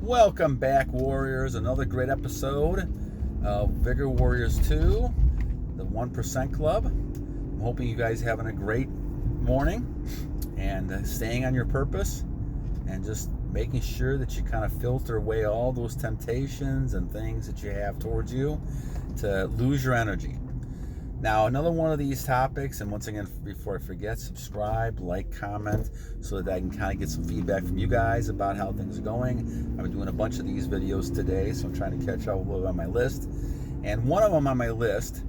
Welcome back, Warriors. Another great episode of Vigor Warriors 2, the 1% Club. I'm hoping you guys having a great morning and staying on your purpose and just making sure that you kind of filter away all those temptations and things that you have towards you to lose your energy. Now, another one of these topics, and once again, before I forget, subscribe, like, comment, so that I can kind of get some feedback from you guys about how things are going. I've been doing a bunch of these videos today, so I'm trying to catch up a little bit on my list. And one of them on my list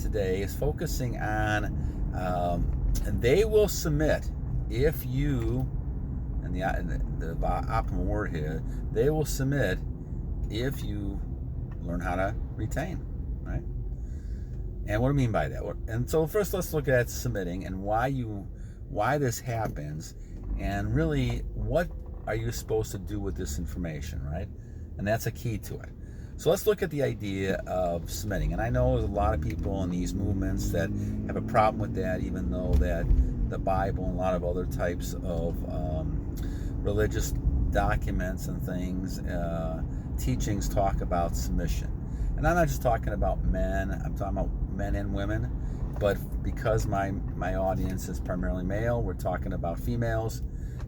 today is focusing on, and they will submit if you, and the optimal word here, they will submit if you learn how to retain, right? And what do I mean by that? And so first let's look at submitting and why this happens, and really what are you supposed to do with this information, right? And that's a key to it. So let's look at the idea of submitting. And I know there's a lot of people in these movements that have a problem with that, even though that the Bible and a lot of other types of religious documents and things, teachings talk about submission. And I'm not just talking about men, I'm talking about men and women, but because my audience is primarily male, we're talking about females.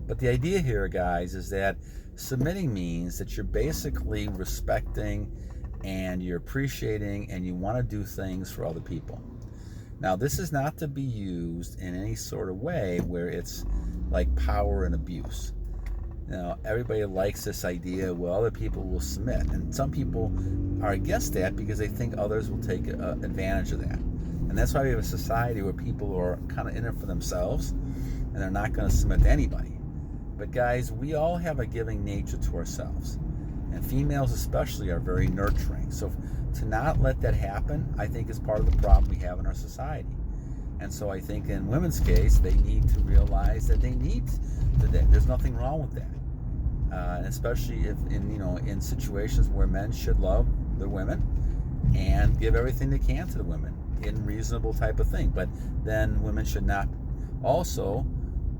But the idea here, guys, is that submitting means that you're basically respecting and you're appreciating and you want to do things for other people. Now, this is not to be used in any sort of way where it's like power and abuse. Now, everybody likes this idea, well, other people will submit. And some people are against that because they think others will take advantage of that. And that's why we have a society where people are kind of in it for themselves and they're not going to submit to anybody. But guys, we all have a giving nature to ourselves. And females especially are very nurturing. So to not let that happen, I think is part of the problem we have in our society. And so I think in women's case, they need to realize that they need to, there's nothing wrong with that. And especially if in situations where men should love the women and give everything they can to the women in reasonable type of thing. But then women should not also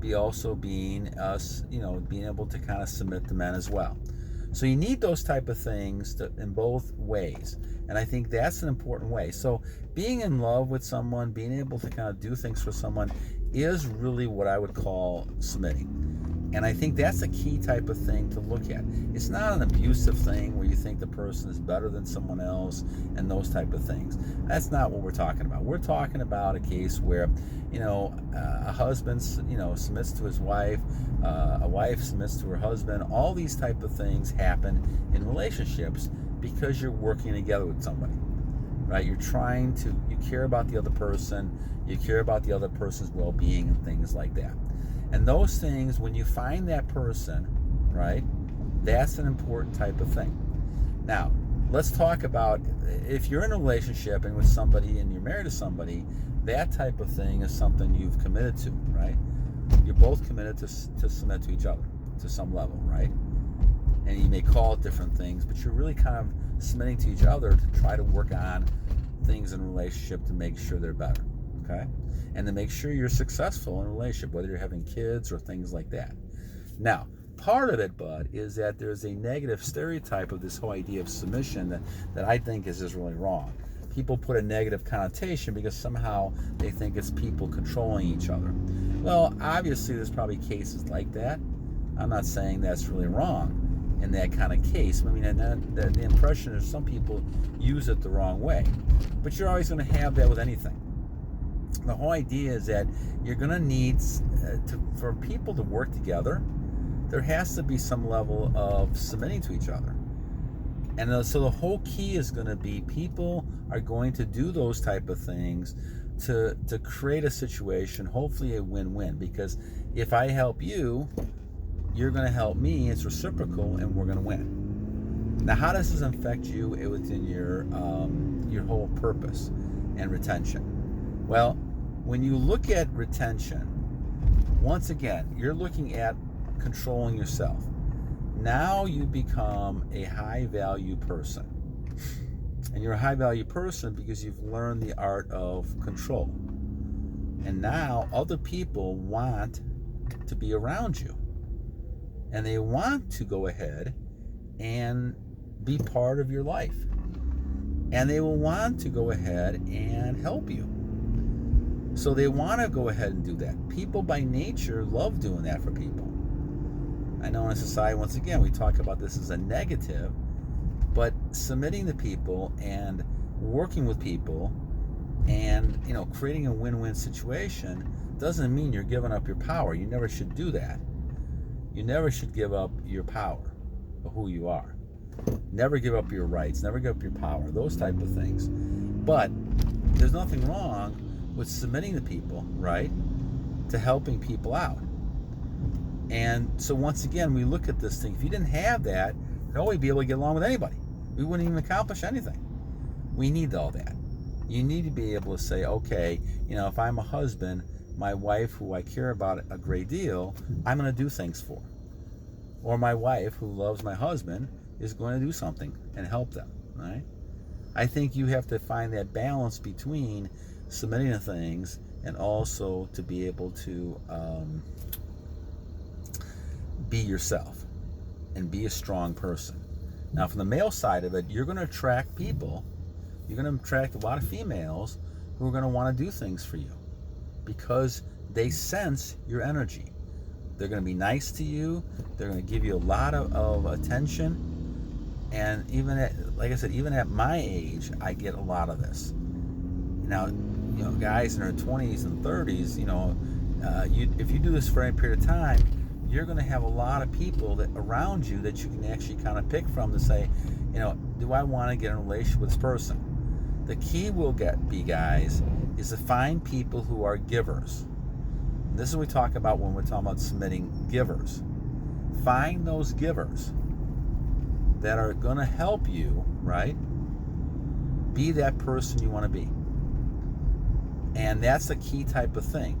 being able to kind of submit to men as well. So you need those type of things in both ways. And I think that's an important way. So being in love with someone, being able to kind of do things for someone is really what I would call submitting. And I think that's a key type of thing to look at. It's not an abusive thing where you think the person is better than someone else and those type of things. That's not what we're talking about. We're talking about a case where, a husband, submits to his wife, a wife submits to her husband. All these type of things happen in relationships because you're working together with somebody, right? You care about the other person, you care about the other person's well-being and things like that. And those things, when you find that person, right, that's an important type of thing. Now, let's talk about if you're in a relationship and with somebody and you're married to somebody, that type of thing is something you've committed to, right? You're both committed to submit to each other to some level, right? And you may call it different things, but you're really kind of submitting to each other to try to work on things in a relationship to make sure they're better, okay? And to make sure you're successful in a relationship, whether you're having kids or things like that. Now, part of it, Bud, is that there's a negative stereotype of this whole idea of submission that I think is just really wrong. People put a negative connotation because somehow they think it's people controlling each other. Well, obviously there's probably cases like that. I'm not saying that's really wrong in that kind of case. I mean, and the impression is some people use it the wrong way. But you're always going to have that with anything. The whole idea is that you're going to need for people to work together, there has to be some level of submitting to each other. And so the whole key is going to be people are going to do those type of things to create a situation, hopefully a win-win. Because if I help you, you're going to help me. It's reciprocal, and we're going to win. Now, how does this affect you within your whole purpose and retention? Well, when you look at retention, once again, you're looking at controlling yourself. Now you become a high-value person. And you're a high-value person because you've learned the art of control. And now other people want to be around you. And they want to go ahead and be part of your life. And they will want to go ahead and help you. So they want to go ahead and do that. People by nature love doing that for people. I know in society, once again, we talk about this as a negative, but submitting to people and working with people and, creating a win-win situation doesn't mean you're giving up your power. You never should do that. You never should give up your power of who you are. Never give up your rights. Never give up your power. Those type of things. But there's nothing wrong with submitting to people, right? To helping people out. And so once again, we look at this thing. If you didn't have that, nobody'd be able to get along with anybody. We wouldn't even accomplish anything. We need all that. You need to be able to say, okay, if I'm a husband, my wife, who I care about a great deal, I'm going to do things for. Or my wife, who loves my husband, is going to do something and help them, right? I think you have to find that balance between submitting to things and also to be able to be yourself and be a strong person. Now, from the male side of it, you're going to attract people. You're going to attract a lot of females who are going to want to do things for you because they sense your energy. They're going to be nice to you. They're going to give you a lot of attention. And even even at my age, I get a lot of this. Now, guys in their 20s and 30s, if you do this for any period of time, you're going to have a lot of people that around you that you can actually kind of pick from to say, do I want to get in a relationship with this person? The key will be, guys, is to find people who are givers. And this is what we talk about when we're talking about submitting givers. Find those givers that are going to help you, right? Be that person you want to be. And that's the key type of thing.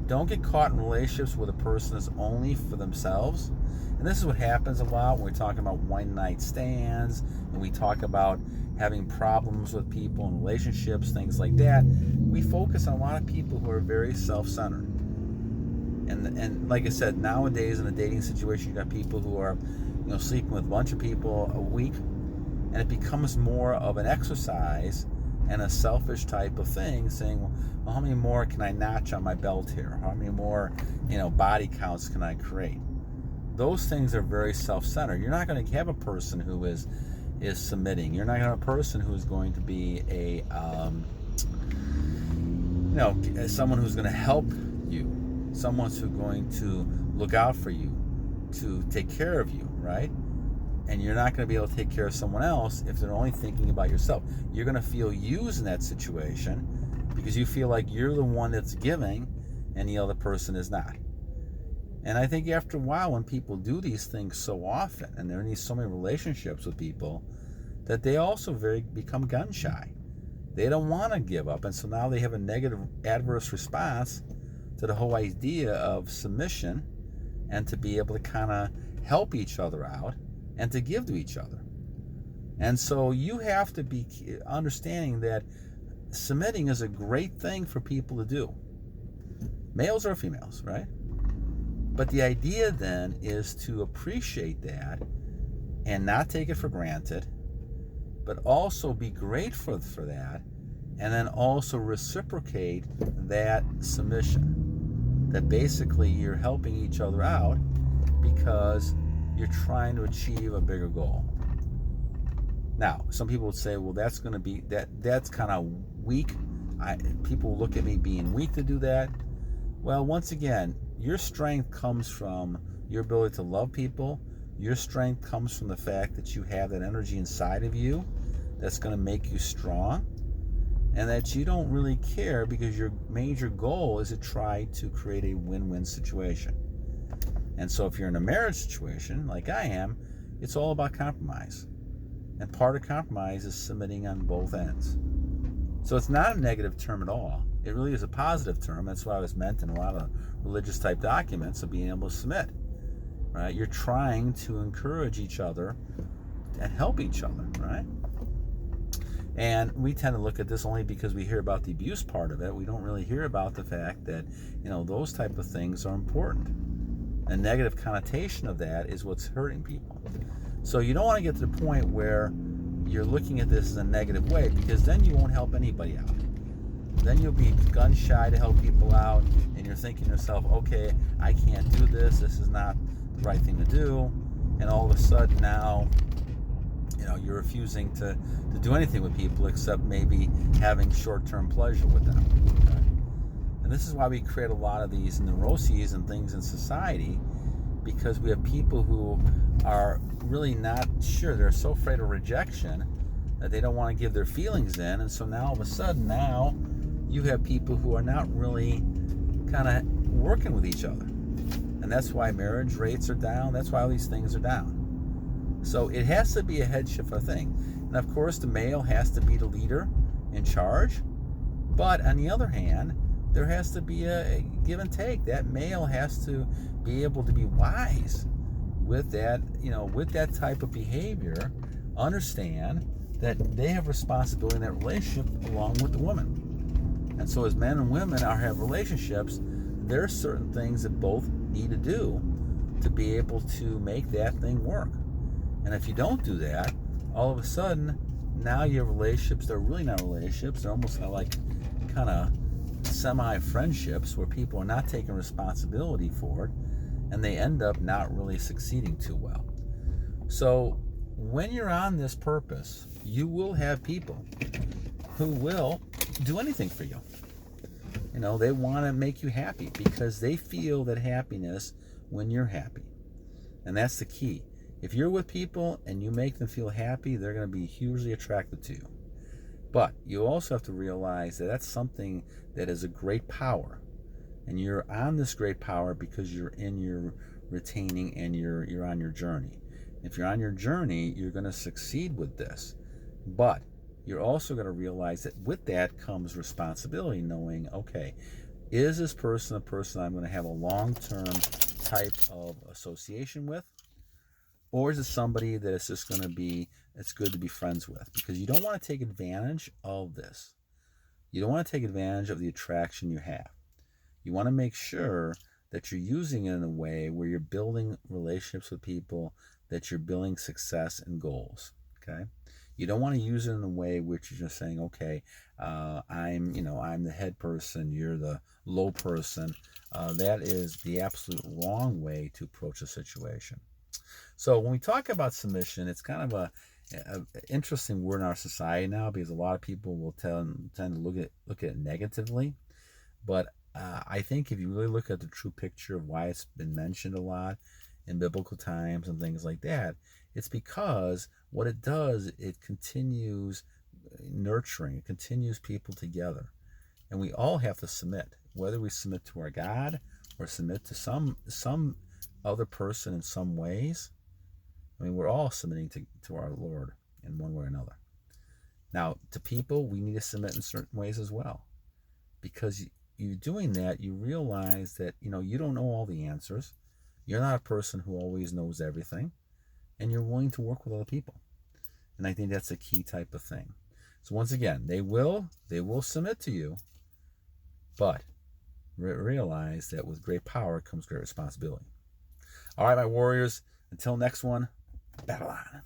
Don't get caught in relationships where the person is only for themselves. And this is what happens a lot when we're talking about one-night stands and we talk about having problems with people in relationships, things like that. We focus on a lot of people who are very self-centered. And like I said, nowadays in a dating situation, you got people who are sleeping with a bunch of people a week, and it becomes more of an exercise and a selfish type of thing, saying, well, how many more can I notch on my belt here? How many more, body counts can I create? Those things are very self-centered. You're not going to have a person who is submitting. You're not going to have a person who's going to be a, someone who's going to help you, someone who's going to look out for you, to take care of you, right? And you're not going to be able to take care of someone else if they're only thinking about yourself. You're going to feel used in that situation because you feel like you're the one that's giving and the other person is not. And I think after a while, when people do these things so often and they're in so many relationships with people, that they also become gun shy. They don't want to give up, and so now they have a negative adverse response to the whole idea of submission and to be able to kind of help each other out and to give to each other. And so you have to be understanding that submitting is a great thing for people to do. Males or females, right? But the idea then is to appreciate that and not take it for granted, but also be grateful for that, and then also reciprocate that submission. That basically you're helping each other out because you're trying to achieve a bigger goal. Now, some people would say, well, that's going to be, that's kind of weak. People look at me being weak to do that. Well, once again, your strength comes from your ability to love people. Your strength comes from the fact that you have that energy inside of you that's going to make you strong, and that you don't really care because your major goal is to try to create a win-win situation. And so if you're in a marriage situation like I am, it's all about compromise. And part of compromise is submitting on both ends. So it's not a negative term at all. It really is a positive term. That's why it was meant in a lot of religious type documents of being able to submit. Right? You're trying to encourage each other and help each other, right? And we tend to look at this only because we hear about the abuse part of it. We don't really hear about the fact that, those type of things are important. A negative connotation of that is what's hurting people. So you don't want to get to the point where you're looking at this as a negative way, because then you won't help anybody out. Then you'll be gun shy to help people out, and you're thinking to yourself, okay, I can't do this. This is not the right thing to do. And all of a sudden now, you're refusing to do anything with people except maybe having short-term pleasure with them. Okay? And this is why we create a lot of these neuroses and things in society, because we have people who are really not sure. They're so afraid of rejection that they don't want to give their feelings in. And so now all of a sudden, now you have people who are not really kind of working with each other. And that's why marriage rates are down. That's why all these things are down. So it has to be a headship thing. And of course, the male has to be the leader in charge. But on the other hand, there has to be a give and take. That male has to be able to be wise with that, with that type of behavior, understand that they have responsibility in that relationship along with the woman. And so as men and women have relationships, there are certain things that both need to do to be able to make that thing work. And if you don't do that, all of a sudden, now your relationships, they're really not relationships. They're almost like kind of semi-friendships where people are not taking responsibility for it, and they end up not really succeeding too well. So when you're on this purpose, you will have people who will do anything for you. They want to make you happy because they feel that happiness when you're happy. And that's the key. If you're with people and you make them feel happy, they're going to be hugely attracted to you. But you also have to realize that that's something that is a great power. And you're on this great power because you're in your retaining and you're on your journey. If you're on your journey, you're going to succeed with this. But you're also going to realize that with that comes responsibility, knowing, okay, is this person a person I'm going to have a long-term type of association with? Or is it somebody that it's just going to be, it's good to be friends with? Because you don't want to take advantage of this. You don't want to take advantage of the attraction you have. You want to make sure that you're using it in a way where you're building relationships with people, that you're building success and goals. Okay? You don't want to use it in a way which you're just saying, okay, I'm the head person, you're the low person. That is the absolute wrong way to approach a situation. So when we talk about submission, it's kind of a interesting word in our society now, because a lot of people will tend to look at it negatively. But I think if you really look at the true picture of why it's been mentioned a lot in biblical times and things like that, it's because what it does, it continues nurturing, it continues people together. And we all have to submit, whether we submit to our God or submit to some other person in some ways. I mean, we're all submitting to our Lord in one way or another. Now, to people, we need to submit in certain ways as well. Because you doing that, you realize that, you don't know all the answers. You're not a person who always knows everything. And you're willing to work with other people. And I think that's a key type of thing. So once again, they will submit to you. But realize that with great power comes great responsibility. All right, my warriors, until next one, battle on.